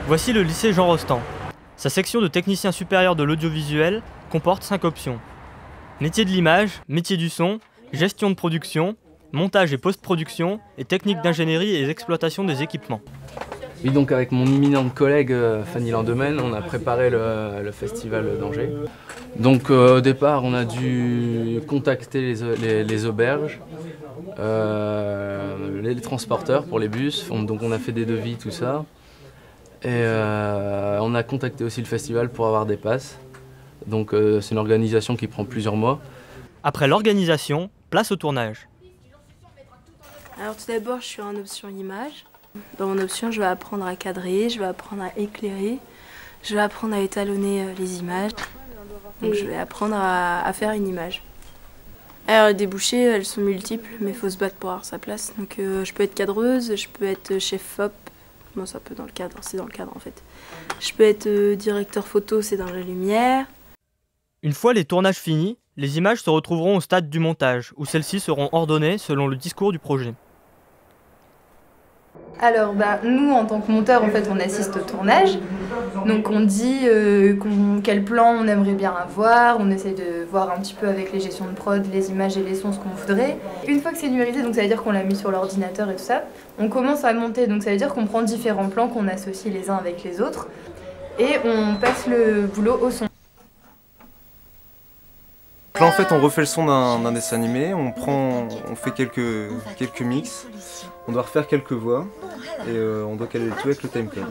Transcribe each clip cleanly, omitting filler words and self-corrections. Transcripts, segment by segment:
Voici le lycée Jean Rostand. Sa section de technicien supérieur de l'audiovisuel comporte 5 options. Métier de l'image, métier du son, gestion de production, montage et post-production et technique d'ingénierie et d'exploitation des équipements. Oui, donc avec mon éminente collègue Fanny Landemaine, on a préparé le festival d'Angers. Donc au départ, on a dû contacter les auberges, les transporteurs pour les bus, donc on a fait des devis, tout ça. Et on a contacté aussi le festival pour avoir des passes. Donc c'est une organisation qui prend plusieurs mois. Après l'organisation, place au tournage. Alors tout d'abord, je suis en option image. Dans mon option, je vais apprendre à cadrer, je vais apprendre à éclairer, je vais apprendre à étalonner les images. Donc je vais apprendre à faire une image. Alors les débouchés, elles sont multiples, mais il faut se battre pour avoir sa place. Donc je peux être cadreuse, je peux être chef op. Bon, c'est un peu dans le cadre, c'est dans le cadre en fait. Je peux être directeur photo, c'est dans la lumière. Une fois les tournages finis, les images se retrouveront au stade du montage, où celles-ci seront ordonnées selon le discours du projet. Alors nous en tant que monteur en fait on assiste au tournage, donc on dit quel plan on aimerait bien avoir, on essaie de voir un petit peu avec les gestions de prod, les images et les sons ce qu'on voudrait. Une fois que c'est numérisé, donc ça veut dire qu'on l'a mis sur l'ordinateur et tout ça, on commence à monter, donc ça veut dire qu'on prend différents plans qu'on associe les uns avec les autres et on passe le boulot au son. Là en fait on refait le son d'un dessin animé, on fait quelques mix, on doit refaire quelques voix et on doit caler le tout avec le timecode.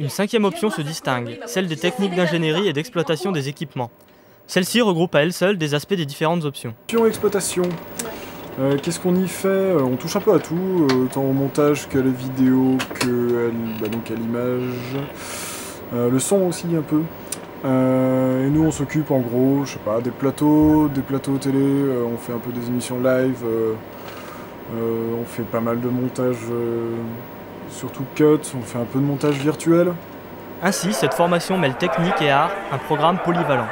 Une 5e option se distingue, celle des techniques d'ingénierie et d'exploitation des équipements. Celle-ci regroupe à elle seule des aspects des différentes options. Exploitation. Qu'est-ce qu'on y fait? On touche un peu à tout, autant au montage qu'à la vidéo, qu'à l'image. Le son aussi un peu. Et nous on s'occupe en gros, je sais pas, des plateaux télé, on fait un peu des émissions live, on fait pas mal de montage, surtout cut, on fait un peu de montage virtuel. Ainsi, cette formation mêle technique et art, un programme polyvalent.